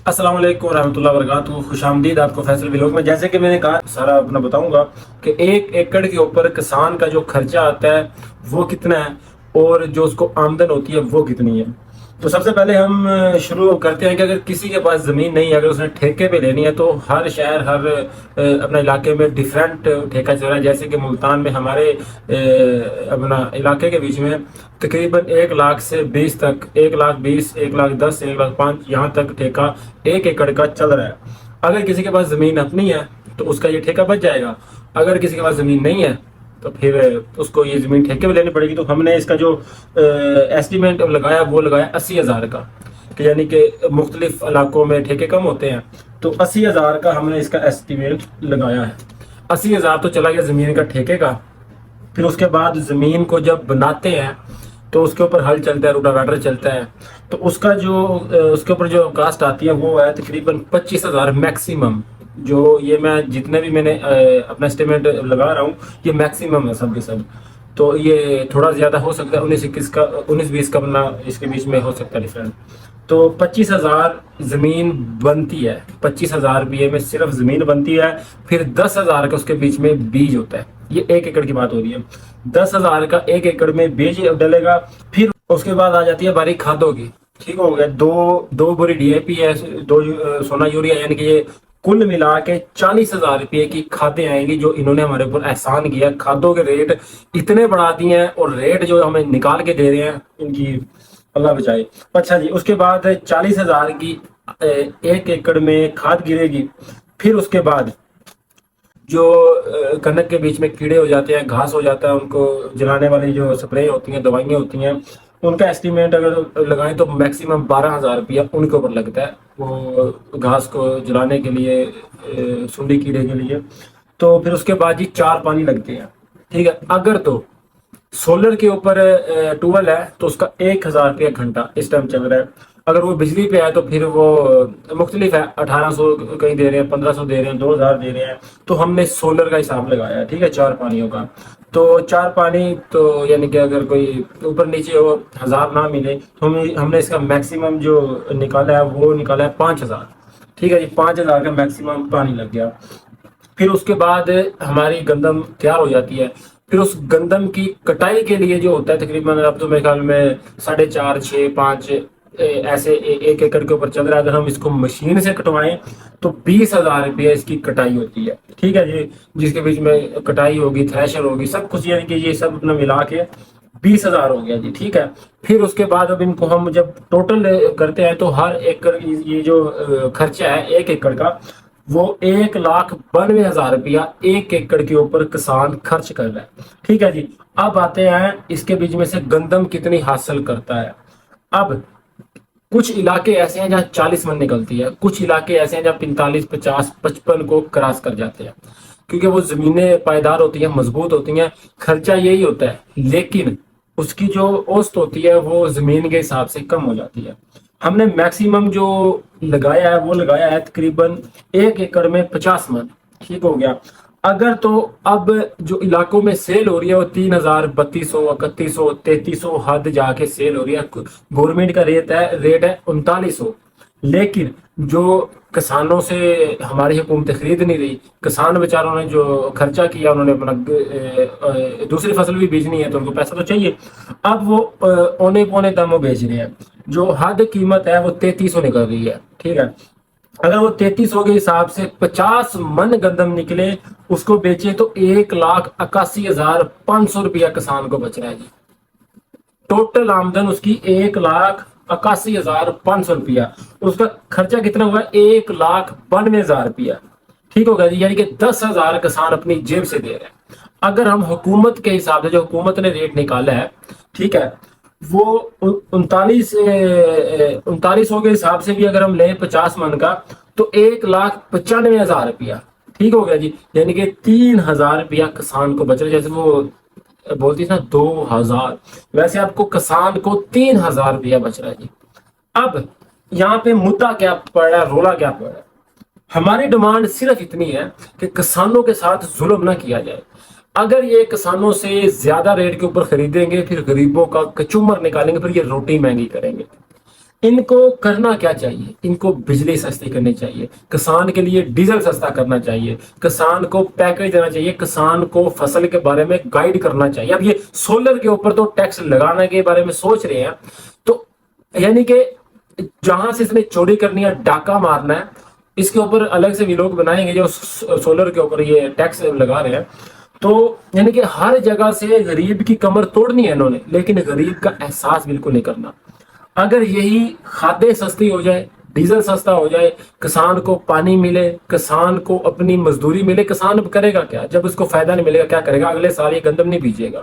السلام علیکم ورحمۃ اللہ وبرکاتہ، خوش آمدید آپ کو فیصل ولاگ میں۔ جیسے کہ میں نے کہا سارا اپنا بتاؤں گا کہ 1 ایکڑ کے اوپر کسان کا جو خرچہ آتا ہے وہ کتنا ہے اور جو اس کو آمدن ہوتی ہے وہ کتنی ہے۔ تو سب سے پہلے ہم شروع کرتے ہیں کہ اگر کسی کے پاس زمین نہیں ہے، اگر اس نے ٹھیکے پہ لینی ہے تو ہر شہر ہر اپنے علاقے میں ڈیفرنٹ ٹھیکہ چل رہا ہے۔ جیسے کہ ملتان میں ہمارے اپنا علاقے کے بیچ میں تقریباً 1 لاکھ سے 20 تک، 1 لاکھ 20، 1 لاکھ 10، 1 لاکھ 5 یہاں تک ٹھیکہ 1 ایکڑ کا چل رہا ہے۔ اگر کسی کے پاس زمین اپنی ہے تو اس کا یہ ٹھیکہ بچ جائے گا، اگر کسی کے پاس زمین نہیں ہے تو پھر اس کو یہ زمین ٹھیکے پہ لینی پڑے گی۔ تو ہم نے اس کا جو ایسٹیمیٹ لگایا وہ لگایا 80,000 کا، کہ یعنی کہ مختلف علاقوں میں ٹھیکے کم ہوتے ہیں، تو 80,000 کا ہم نے اس کا ایسٹیمیٹ لگایا ہے۔ 80,000 تو چلا گیا زمین کا ٹھیکے کا۔ پھر اس کے بعد زمین کو جب بناتے ہیں تو اس کے اوپر ہل چلتا ہے، روٹاویٹر چلتا ہے، تو اس کا جو اس کے اوپر جو کاسٹ آتی ہے وہ ہے تقریباً 25,000 میکسیمم۔ جو یہ میں جتنے بھی میں نے اپنا اسٹیمیٹ لگا رہا ہوں یہ میکسیمم ہے سب کے سب، تو یہ تھوڑا زیادہ ہو سکتا ہے، 19-21 کا، 19-20 کا بننا اس کے بیچ میں ہو سکتا ہے ڈفرینٹ۔ تو 25,000 زمین بنتی ہے، 25,000 روپئے میں صرف زمین بنتی ہے، پھر 10,000 کا اس کے بیچ میں بیج ہوتا ہے۔ یہ 1 ایکڑ کی بات ہو رہی ہے، 10,000 کا 1 ایکڑ میں بیج ڈلے گا۔ پھر اس کے بعد آ جاتی ہے باری کھادوں کی، ٹھیک ہو گیا، دو بوری ڈی اے پی ہے، 2 سونا یوریا، یعنی کہ یہ کل ملا کے 40,000 روپئے کی کھادیں آئیں گی جو انہوں نے ہمارے اوپر احسان کیا۔ کھادوں کے ریٹ اتنے بڑھا دیے ہیں اور ریٹ جو ہمیں نکال کے دے رہے ہیں ان کی اللہ بچائے۔ اچھا جی، اس کے بعد 40,000 کی 1 ایکڑ میں کھاد گرے گی۔ پھر اس کے بعد جو کنک کے بیچ میں کیڑے ہو جاتے ہیں، گھاس ہو جاتا ہے، ان کو جلانے والی جو سپرے ہوتی ہیں، دوائیاں ہوتی ہیں، ان کا ایسٹیمیٹ اگر لگائیں تو میکسیمم 12,000 روپیہ ان کے اوپر لگتا ہے، وہ گھاس کو جلانے کے لیے، سنڈی کیڑے کے لیے۔ تو پھر اس کے بعد جی 4 پانی لگتے ہیں، ٹھیک ہے۔ اگر تو سولر کے اوپر ٹویل ہے تو اس کا 1,000 روپیہ گھنٹہ اس ٹائم چل رہا ہے۔ اگر وہ بجلی پہ ہے تو پھر وہ مختلف ہے، 1,800 کہیں دے رہے ہیں، 1,500 دے رہے ہیں، 2,000 دے رہے ہیں۔ تو ہم نے سولر کا حساب لگایا ہے، ٹھیک ہے، 4 پانیوں کا۔ تو 4 پانی تو یعنی کہ اگر کوئی اوپر نیچے ہو 1,000 نہ ملے تو ہم نے اس کا میکسیمم جو نکالا ہے وہ نکالا ہے 5,000، ٹھیک ہے جی، 5,000 کا میکسیمم پانی لگ گیا۔ پھر اس کے بعد ہماری گندم تیار ہو جاتی ہے۔ پھر اس گندم کی کٹائی کے لیے جو ہوتا ہے تقریباً اب تو میرے خیال میں 4.5، 6، 5 ایسے 1 ایکڑ کے اوپر چل رہا ہے۔ اگر ہم اس کو مشین سے کٹوائیں تو 20,000 روپیہ اس کی کٹائی ہوتی ہے، ٹھیک ہے جی، جس کے بیچ میں کٹائی ہوگی، تھریشر ہوگی، سب کچھ، یعنی کہ یہ سب اپنا ملا کے 20,000 ہو گیا جی، ٹھیک ہے۔ پھر اس کے بعد اب ان کو ہم جب ٹوٹل کرتے ہیں تو ہر ایکڑ یہ جو خرچہ ہے 1 ایکڑ کا وہ 1,92,000 روپیہ 1 ایکڑ کے اوپر کسان خرچ کر رہا ہے، ٹھیک ہے جی۔ اب آتے ہیں اس کے بیچ میں سے گندم کتنی حاصل کرتا ہے۔ اب کچھ علاقے ایسے ہیں جہاں 40 من نکلتی ہے، کچھ علاقے ایسے ہیں جہاں 45، 50، 55 کو کراس کر جاتے ہیں، کیونکہ وہ زمینیں پائیدار ہوتی ہیں، مضبوط ہوتی ہیں، خرچہ یہی ہوتا ہے، لیکن اس کی جو اوسط ہوتی ہے وہ زمین کے حساب سے کم ہو جاتی ہے۔ ہم نے میکسیمم جو لگایا ہے وہ لگایا ہے تقریباً 1 ایکڑ میں 50 من، ٹھیک ہو گیا۔ اگر تو اب جو علاقوں میں سیل ہو رہی ہے وہ 3,000، 3,200، 3,100، 3,300 حد جا کے سیل ہو رہی ہے۔ گورنمنٹ کا ریٹ ہے 3,900، لیکن جو کسانوں سے ہماری حکومت خرید نہیں رہی، کسان بیچاروں نے جو خرچہ کیا، انہوں نے اپنا دوسری فصل بھی بیچنی ہے تو ان کو پیسہ تو چاہیے، اب وہ اونے پونے داموں بیچ رہے ہیں۔ جو حد قیمت ہے وہ 3,300 نکل رہی ہے، ٹھیک ہے۔ اگر وہ 3,300 کے حساب سے 50 من گندم نکلے، اس کو بیچے تو 1,81,500 روپیہ کسان کو بچ رہا ہے جی۔ ٹوٹل آمدن اس کی 1,81,500 روپیہ، اس کا خرچہ کتنا ہوا ہے 1,92,000 روپیہ، ٹھیک ہوگا جی، یعنی کہ 10,000 کسان اپنی جیب سے دے رہے ہیں۔ اگر ہم حکومت کے حساب سے جو حکومت نے ریٹ نکالا ہے، ٹھیک ہے، وہ 3900 کے حساب سے بھی اگر ہم لیں 50 من کا تو 1,95,000 روپیہ، ٹھیک ہو گیا جی، یعنی کہ 3,000 روپیہ کسان کو بچ رہا ہے۔ جیسے وہ بولتی نا 2,000، ویسے آپ کو کسان کو 3,000 روپیہ بچ رہا ہے جی۔ اب یہاں پہ مدعا کیا پڑ رہا ہے، رولا کیا پڑ رہا ہے؟ ہماری ڈیمانڈ صرف اتنی ہے کہ کسانوں کے ساتھ ظلم نہ کیا جائے۔ اگر یہ کسانوں سے زیادہ ریٹ کے اوپر خریدیں گے، پھر غریبوں کا کچومر نکالیں گے، پھر یہ روٹی مہنگی کریں گے۔ ان کو کرنا کیا چاہیے؟ ان کو بجلی سستی کرنی چاہیے، کسان کے لیے ڈیزل سستا کرنا چاہیے، کسان کو پیکج دینا چاہیے، کسان کو فصل کے بارے میں گائیڈ کرنا چاہیے۔ اب یہ سولر کے اوپر تو ٹیکس لگانے کے بارے میں سوچ رہے ہیں، تو یعنی کہ جہاں سے اس نے چوری کرنی ہے، ڈاکہ مارنا ہے، اس کے اوپر الگ سے ویلوگ بنائیں گے جو سولر کے اوپر یہ ٹیکس لگا رہے ہیں۔ تو یعنی کہ ہر جگہ سے غریب کی کمر توڑنی ہے انہوں نے، لیکن غریب کا احساس بالکل نہیں کرنا۔ اگر یہی کھادیں سستی ہو جائے، ڈیزل سستا ہو جائے، کسان کو پانی ملے، کسان کو اپنی مزدوری ملے، کسان اب کرے گا کیا؟ جب اس کو فائدہ نہیں ملے گا کیا کرے گا؟ اگلے سال یہ گندم نہیں بیجے گا،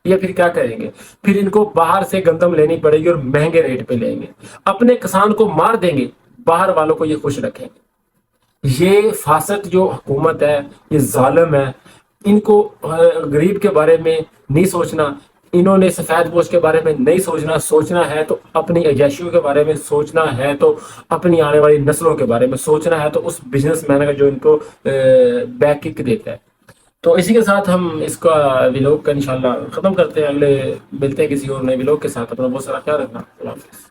یا پھر کیا کریں گے؟ پھر ان کو باہر سے گندم لینی پڑے گی اور مہنگے ریٹ پہ لیں گے، اپنے کسان کو مار دیں گے، باہر والوں کو یہ خوش رکھیں گے۔ یہ فاسد جو حکومت ہے، یہ ظالم ہے، ان کو غریب کے بارے میں نہیں سوچنا، انہوں نے سفید پوش کے بارے میں نہیں سوچنا، سوچنا ہے تو اپنی عیاشیوں کے بارے میں سوچنا ہے، تو اپنی آنے والی نسلوں کے بارے میں سوچنا ہے، تو اس بزنس مین کا جو ان کو بیک کک دیتا ہے۔ تو اسی کے ساتھ ہم اس کا ویلوگ کا انشاءاللہ ختم کرتے ہیں، اگلے ملتے ہیں کسی اور نئے ویلوگ کے ساتھ۔ اپنا بہت سارا خیال رکھنا، اللہ حافظ۔